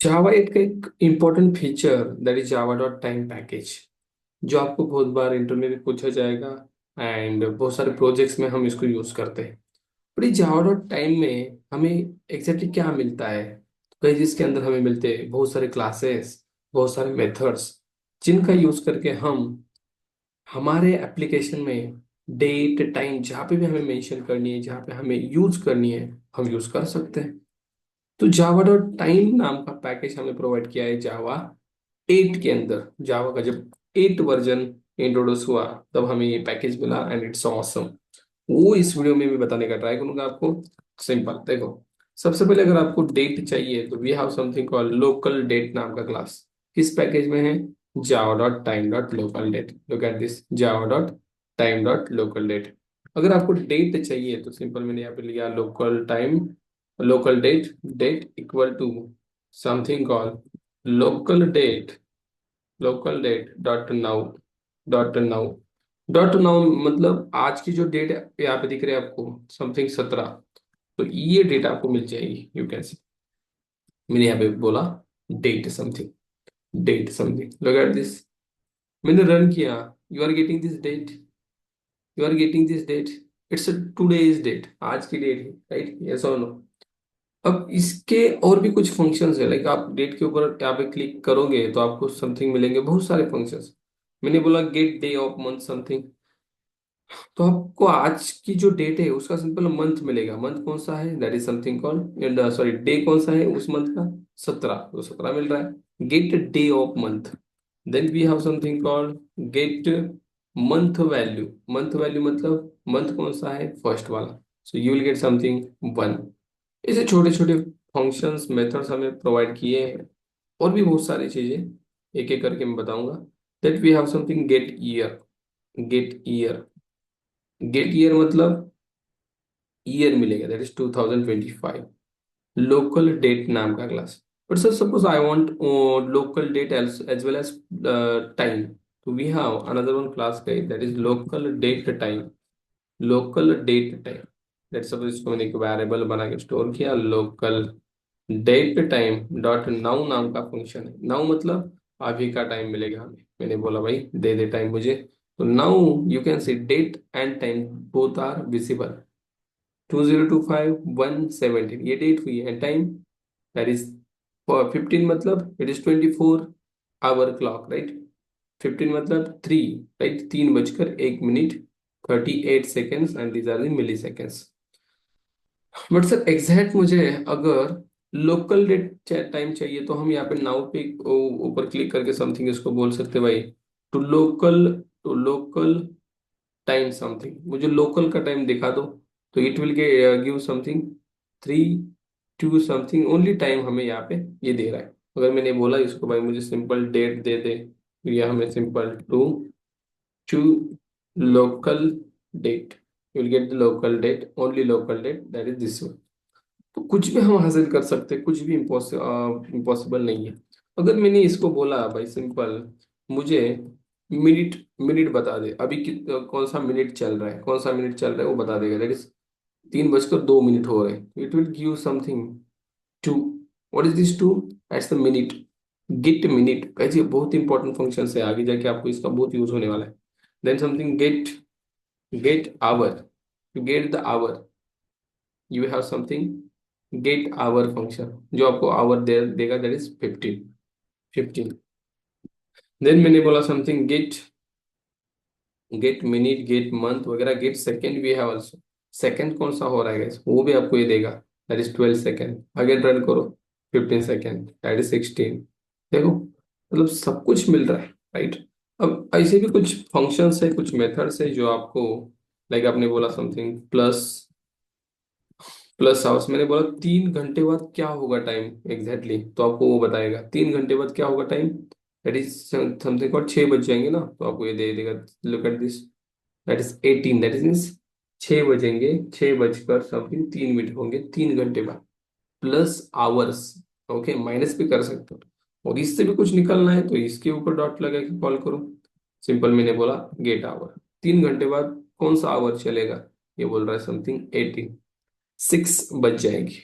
जावा एक important feature that is Java dot time package, जो आपको बहुत बार इंटरव्यू में पूछा जाएगा। एंड बहुत सारे प्रोजेक्ट्स में हम इसको यूज करते हैं। पर ये जावा डॉट टाइम में हमें एग्जैक्टली क्या मिलता है? कई जिसके अंदर हमें मिलते हैं बहुत सारे क्लासेस, बहुत सारे मेथड्स, जिनका यूज करके हम हमारे एप्लीकेशन में डेट टाइम जहाँ पे भी हमें मेंशन करनी है, जहाँ पे हमें यूज करनी है, हम यूज कर सकते हैं। तो जावा डॉट टाइम नाम का पैकेज हमें प्रोवाइड किया है जावा 8 के अंदर। जावा का जब 8 वर्जन इंट्रोड्यूस हुआ, तब हमें ये पैकेज मिला एंड इट्स ऑसम। वो इस वीडियो में भी बताने का ट्राई करूंगा आपको। सिंपल देखो, सबसे पहले अगर आपको डेट चाहिए तो we have something called local date नाम का क्लास। किस पैकेज में है? Java dot time dot local date. Look at this, Java dot time dot local date. अगर आपको डेट चाहिए तो सिंपल मैंने यहाँ पे लिया local time, local date, date equal to something called local date, local date dot now, dot now. Dot now मतलब आज की जो डेट यहाँ पे दिख रही है आपको समथिंग 17, तो ये डेट आपको मिल जाएगी। यू कैन सी, मैंने यहाँ पे बोला date something, date something. Look at this, मैंने रन किया। You are getting this date, you are getting this date. It's today's date, आज की डेट है, राइट? यस और नो? अब इसके और भी कुछ फंक्शंस है, लाइक आप डेट के ऊपर यहाँ पे क्लिक करोगे तो आपको समथिंग मिलेंगे, बहुत सारे फंक्शंस। मैंने बोला get day of month something, तो आपको आज की जो डेट है उसका सिंपल मंथ मिलेगा। मंथ कौन सा है? That is something called, sorry, day कौन सा है उस मंथ का? 17, तो 17 मिल रहा है। Get day of month. Then we have something called get month value. Month value मतलब मंथ कौन सा है? फर्स्ट वाला। So you will get something 1। ऐसे छोटे छोटे फंक्शंस, मेथड्स हमें प्रोवाइड किए हैं। और भी बहुत सारी चीजें एक एक करके मैं बताऊंगा। That we have something get year. Get year, get year मतलब ईयर मिलेगा, दैट इज 2025। लोकल डेट नाम का class. But sir suppose I want local date as well as time, तो we have another one class that is local date time. Local date time, that suppose इसको मैंने एक variable बना के store किया, local date time dot now नाम का function है। नाउ मतलब अभी का टाइम मिलेगा हमें। मैंने बोला भाई दे दे टाइम मुझे, तो now you can see date and time both are visible. 2025 117 ये डेट हुई है। टाइम दैट इज 15 मतलब it is 24 hour clock, right? 15 मतलब 3, राइट? 3 बजकर 1 minute 38 seconds and these are the milliseconds. But sir exact मुझे अगर local date time चाहिए तो हम यहाँ पे नाउ पे ऊपर क्लिक करके समथिंग इसको बोल सकते हैं भाई, to local, to local time something, मुझे लोकल का टाइम दिखा दो। तो it will give something 3 2 something only time हमें यहाँ पे ये दे रहा है। अगर मैंने बोला इसको भाई मुझे सिंपल डेट दे दे, तो ये हमें simple to to local date, you will get the local date, only local date, that is this. तो कुछ भी हम हासिल कर सकते हैं, कुछ भी इम्पॉसिबल नहीं है। अगर मैंने इसको बोला भाई सिंपल मुझे मिनट, मिनट बता दे अभी कौन सा मिनट चल रहा है, कौन सा मिनट चल रहा है वो बता देगा। दैट इज 3 बजकर 2 मिनट हो रहे हैं। It will give something two, what is this two? It's the minute. Get minute ऐसे बहुत इंपॉर्टेंट फंक्शन है, आगे जाके आपको इसका बहुत यूज होने वाला है। Then something get, get hour, to get the hour you have something get hour function, जो आपको आवर दे देगा, दैट इज 15 15। देन मैंने बोला something get, get minute, get month वगैरह। गेट सेकेंड भी है ऑल्सो, सेकेंड कौन सा हो रहा है guys? वो भी आपको ये देगा, that is 12 second. Again run करो, 15 सेकेंड, दैट इज 16। देखो मतलब सब कुछ मिल रहा है, राइट? अब ऐसे भी कुछ फंक्शंस है, कुछ मेथड्स है जो आपको, लाइक आपने बोला समथिंग प्लस, प्लस हाउस। मैंने बोला 3 घंटे बाद क्या होगा टाइम एग्जैक्टली, तो आपको वो बताएगा 3 घंटे बाद क्या होगा टाइम। दैट इज समथिंग और 6 बज जाएंगे ना, तो आपको ये दे देगा। Look at this, that is 18, that is means 6 बजेंगे, 6 बजकर समथिंग 3 मिनट होंगे 3 घंटे बाद, प्लस आवर्स। ओके, माइनस भी कर सकते हो। और इससे भी कुछ निकलना है तो इसके ऊपर डॉट लगा के कॉल करो। सिंपल मैंने बोला गेट आवर, 3 घंटे बाद कौन सा आवर चलेगा? ये बोल रहा है समथिंग 18, 6 बज जाएंगे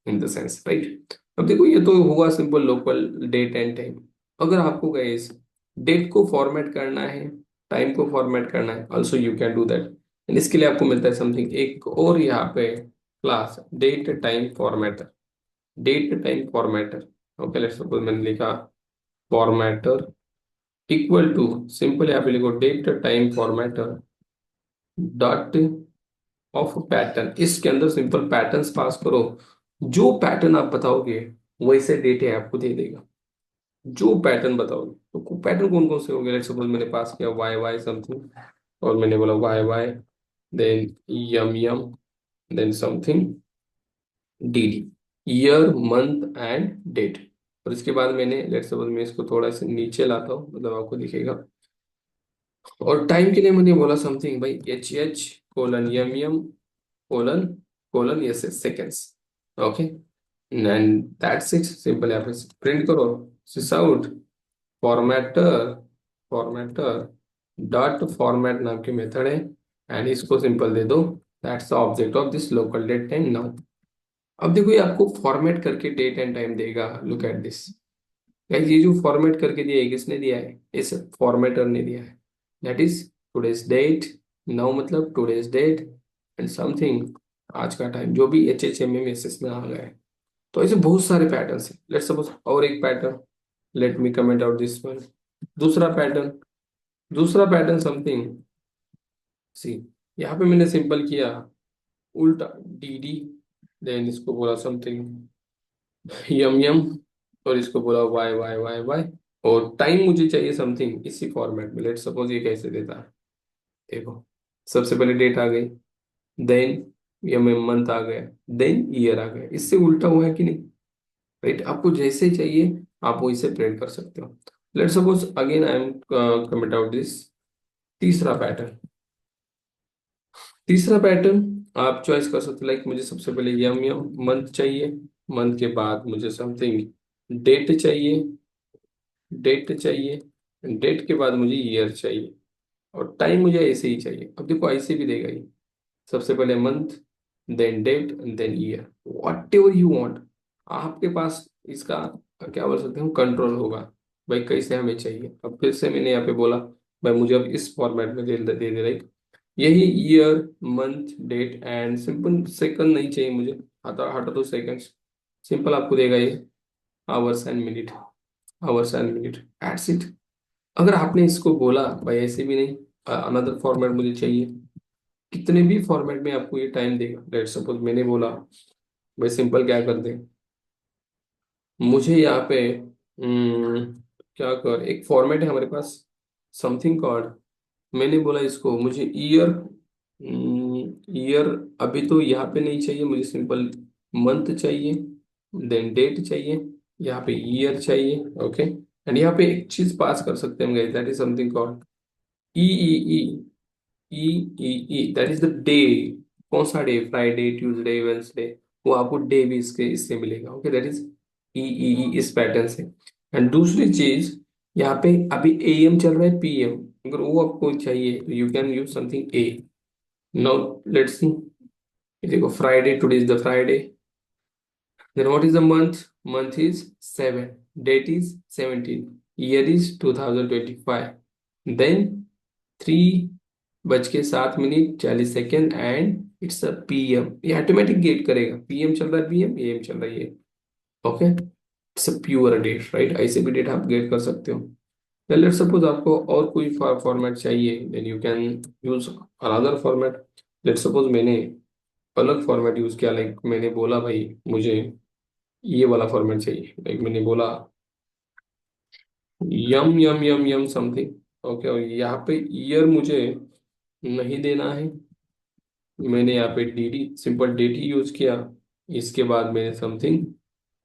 इन द सेंस, राइट? अब देखो ये तो हुआ simple local date and time. अगर आपको गाइस डेट को फॉर्मेट करना है, टाइम को फॉर्मेट करना है, also you can do that. And इसके लिए आपको मिलता है समथिंग एक और यहाँ पे class, date time formatter. Date time formatter, okay let's suppose मैंने लिखा फॉर्मेटर इक्वल टू, सिंपल यहाँ पे लिखो date time formatter dot of pattern. इसके अंदर सिंपल पैटर्न्स पास करो, जो पैटर्न आप बताओगे वैसे डेटा आपको दे देगा। जो पैटर्न बताओगे तो पैटर्न कौन कौन से होंगे, लेट्स सपोज मैंने पास किया वाई वाई समथिंग, और मैंने बोला Y Y, then M M, then something D D, year month and date. और इसके बाद मैंने लेट्स सपोज मैं इसको थोड़ा सा नीचे लाता हूँ, मतलब आपको दिखेगा। और टाइम के लिए मैंने बोला समथिंग भाई H H colon M M colon colon S S seconds, okay. And that's it, simple यहाँ पे प्रिंट करो sys out formatter, formatter dot format नाम की मेथड है, एंड इसको सिंपल दे दो that's the object of this local date time now. अब देखो ये आपको फॉर्मेट करके डेट एंड टाइम देगा, लुक एट दिस गाइस। ये जो फॉर्मेट करके दिया है किसने दिया है, इस फॉर्मेटर ने दिया है। That is today's date, now मतलब टुडेज डेट एंड समथिंग, आज का टाइम, जो भी H H M M S S में आ गया है। तो ऐसे बहुत सारे पैटर्न्स हैं। लेट्स सपोज और एक pattern, let me comment out this one. दूसरा पैटर्न, दूसरा पैटर्न समथिंग सी, यहाँ पे मैंने सिंपल किया उल्टा डी डी, देन इसको बोला समथिंग यम यम, और इसको बोला वाई वाई वाई वाई। और टाइम मुझे चाहिए समथिंग इसी फॉर्मेट में। लेट्स सपोज ये कैसे देता है, देखो सबसे पहले डेट आ गई, देन यम मंथ आ गया, देन ईयर आ गया। इससे उल्टा हुआ है कि नहीं, राइट। आपको जैसे चाहिए आप वैसे प्रिंट कर सकते हो। Let's suppose again I am commit out this तीसरा पैटर्न। तीसरा पैटर्न आप चॉइस कर सकते हो, लाइक मुझे सबसे पहले यम यम मंथ चाहिए, मंथ के बाद मुझे समथिंग डेट चाहिए, डेट चाहिए, डेट के बाद मुझे ईयर चाहिए, और टाइम मुझे ऐसे ही चाहिए। अब देखो ऐसे भी देगा ये, सबसे पहले month, then date, then year, whatever you want. आपके पास इसका क्या बोल सकते हो कंट्रोल होगा, भाई कैसे हमें चाहिए। अब फिर से मैंने यहाँ पे बोला भाई मुझे अब इस फॉर्मेट में दे दे लाइक यही year month date and simple second नहीं चाहिए मुझे, हटा हटा दो सेकंड्स, सिंपल आपको देगा ये hours and minute, hours and minute, that's it. अगर आपने इसको बोला भाई ऐसे भी नहीं, अनदर फॉर्मेट मुझे चाहिए, कितने भी फॉर्मेट में आपको ये टाइम देगा। लेट सपोज मैंने बोला भाई सिंपल क्या कर दे, मुझे यहाँ पे क्या कर, एक फॉर्मेट है हमारे पास समथिंग कॉल्ड, मैंने बोला इसको मुझे ईयर, ईयर अभी तो यहाँ पे नहीं चाहिए मुझे, सिंपल मंथ चाहिए, देन डेट चाहिए, यहाँ पे ईयर चाहिए, ओके। एंड यहाँ पे एक चीज पास कर सकते हैं हम, that is something called E E E E E E, that is the day. कौन सा डे, फ्राइडे ट्यूसडे वेंसडे, वो आपको डे भी इसके इससे मिलेगा, ओके। दैट इज ई ई ई, इस पैटर्न से। एंड दूसरी चीज यहाँ पे अभी एएम चल रहा है पीएम, अगर वो आपको चाहिए तो you can use something A. Now let's see, देखो Friday, today is the Friday, then what is the month, month is 7, date is 17, year is 2025, then 3:07 and it's a PM. ये ऑटोमेटिक गेट करेगा, PM चल रहा है, PM AM चल रहा है ये, okay. It's a pure date, right. ऐसे भी डेट आप गेट कर सकते हो। लेट्स सपोज आपको और कोई फॉर्मेट चाहिए, then you can use another format. Let's suppose मैंने अलग फॉर्मेट यूज किया, लाइक मैंने बोला भाई मुझे ये वाला फॉर्मेट चाहिए, लाइक मैंने बोला यम यम यम यम समथिंग, ओके। और यहाँ पे ईयर मुझे नहीं देना है, मैंने यहाँ पे डी डी सिंपल डेट ही यूज किया। इसके बाद मैंने समथिंग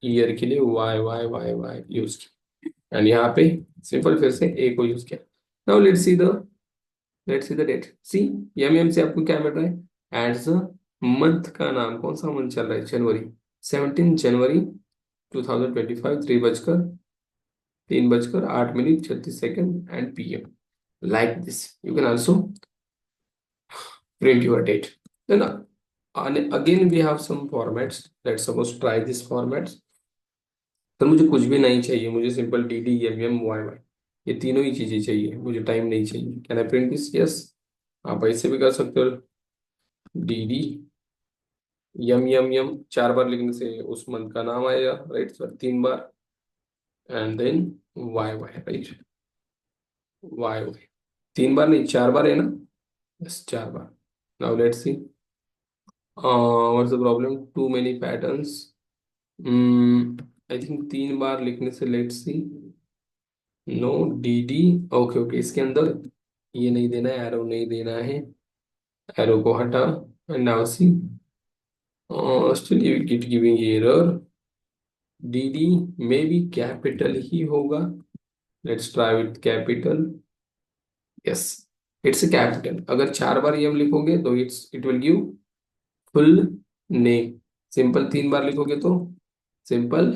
ईयर के लिए Y Y Y Y use किया, एंड यहाँ पे सिंपल फिर से ए को यूज किया। Now let's see the date, see M M से आपको क्या मिल रहा है, एड्स मंथ का नाम, कौन सा मंथ चल रहा है, जनवरी, 17 जनवरी 2025, 3:08 and PM. Like this, you can also print your date. Then again we have some formats. Let's suppose try this formats. Sir मुझे कुछ भी नहीं चाहिए, मुझे simple D D M M Y Y, ये तीनों ही चीजें चाहिए, मुझे टाइम नहीं चाहिए। Can I print this? Yes. आप ऐसे भी कर सकते हो, डी डी यम यम यम, 4 बार लिखने से उस मंथ का नाम आएगा, राइट सर? 3 बार, and then Y Y, right? Y Y 3 बार नहीं, 4 बार है ना? यस, 4 बार। Now let's see what's the problem, too many patterns. I think 3 बार लिखने से, let's see, no, D D, okay okay, इसके अंदर ये नहीं देना है, एरो नहीं देना है, एरो को हटा, and now see still you get giving error, D D may be capital ही होगा, let's try with capital. Yes, it's capital. अगर 4 बार एम लिखोगे तो it will give full name. Simple 3 बार लिखोगे तो सिंपल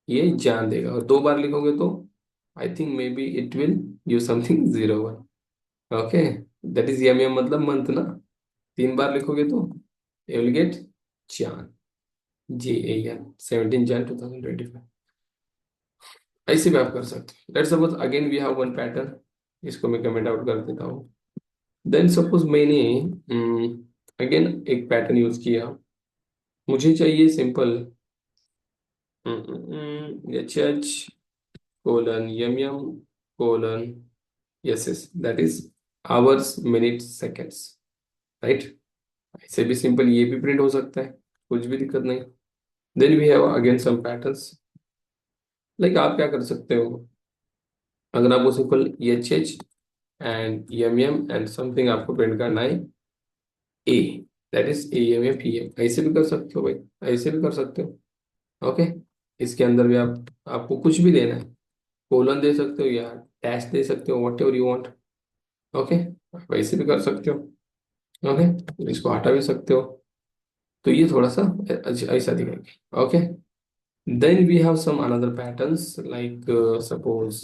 ये जान देगा, और 2 बार लिखोगे तो I think may be it will give something 01। ओके, दैट इज एम एम मतलब मंथ ना। 3 बार लिखोगे तो you will get Jan, JAN, 17 Jan 2025। ऐसे भी आप कर सकते हो। Let's suppose again we have one pattern, इसको मैं कमेंट आउट कर देता हूँ। देन सपोज मैंने अगेन एक पैटर्न यूज किया, मुझे चाहिए simple HH colon MM colon SS, that is hours minute seconds, right? ऐसे भी सिंपल ये भी प्रिंट हो सकता है, कुछ भी दिक्कत नहीं। Then we have again some patterns, like आप क्या कर सकते हो, अगर आपको simple HH and MM and something आपको प्रिंट करना है, A, दैट इज AMFEM, ऐसे भी कर सकते हो भाई, ऐसे भी कर सकते हो। ओके, इसके अंदर भी आपको कुछ भी देना है, कोलन दे सकते हो या डैश दे सकते हो, what ever you want. Okay, वैसे भी कर सकते हो। ओके, इसको हटा भी सकते हो, तो ये थोड़ा सा ऐसा दिखेगा। Okay, then we have some another patterns, like suppose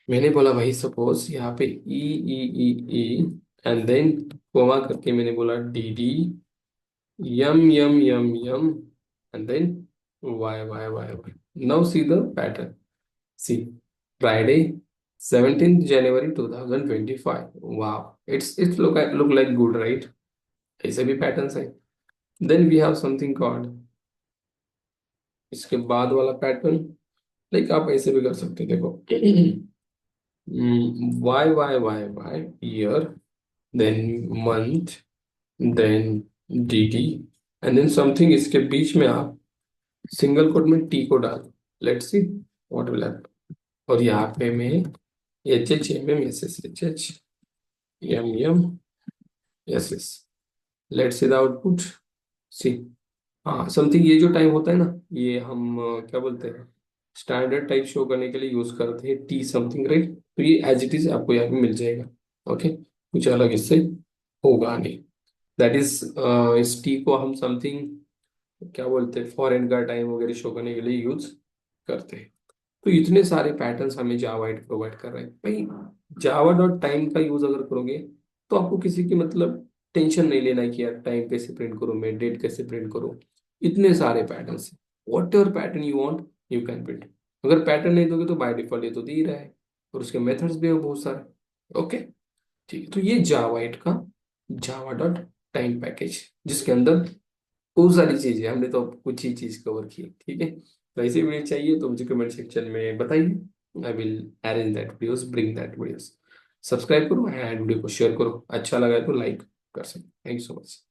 मैंने बोला भाई, सपोज यहाँ पे ई एंड देन कोमा करके मैंने बोला D D M and then Y. Now see the pattern, see, Friday 17 January 2025। वाह, it's look like good, right? ऐसे भी पैटर्न्स है। Then we have something called, इसके बाद वाला पैटर्न, लाइक आप ऐसे भी कर सकते हो, देखो Y year, then month, then D and then something, इसके बीच में आप सिंगल कोट में टी को डाल, let's see what will happen. और यहाँ पे मैं HHMM SS let's see the output, see. हाँ, समथिंग ये जो टाइम होता है ना, ये हम क्या बोलते हैं, स्टैंडर्ड टाइप शो करने के लिए यूज करते हैं, टी समथिंग, राइट? तो ये एज इट इज आपको यहाँ पे मिल जाएगा। ओके, कुछ अलग इससे होगा नहीं, दैट इज इस टी को हम समथिंग क्या बोलते हैं, फॉरेन का टाइम वगैरह शो करने के लिए यूज करते हैं। तो इतने सारे पैटर्न्स हमें जावा प्रोवाइड कर रहे हैं भाई। जावा डॉट टाइम का यूज अगर करोगे तो आपको किसी की मतलब टेंशन नहीं लेना है कि यार टाइम कैसे प्रिंट करूँ, मैं डेट कैसे प्रिंट करूँ। इतने सारे पैटर्न्स हैं, what ever pattern you want you can print. अगर पैटर्न नहीं दोगे तो बाय डिफॉल्ट ये तो दे ही रहा है, और उसके मेथड्स भी हैं बहुत सारे। ओके, ठीक है, तो ये जावाइट का जावा डॉट टाइम पैकेज, जिसके अंदर बहुत सारी चीजें, हमने तो कुछ ही चीज कवर की, ठीक है? तो ऐसी वीडियो चाहिए तो मुझे कमेंट सेक्शन में बताइए, I will arrange that videos, bring that videos. Subscribe करो एंड वीडियो को शेयर करो, अच्छा लगा है तो लाइक कर सकते। Thank you so much.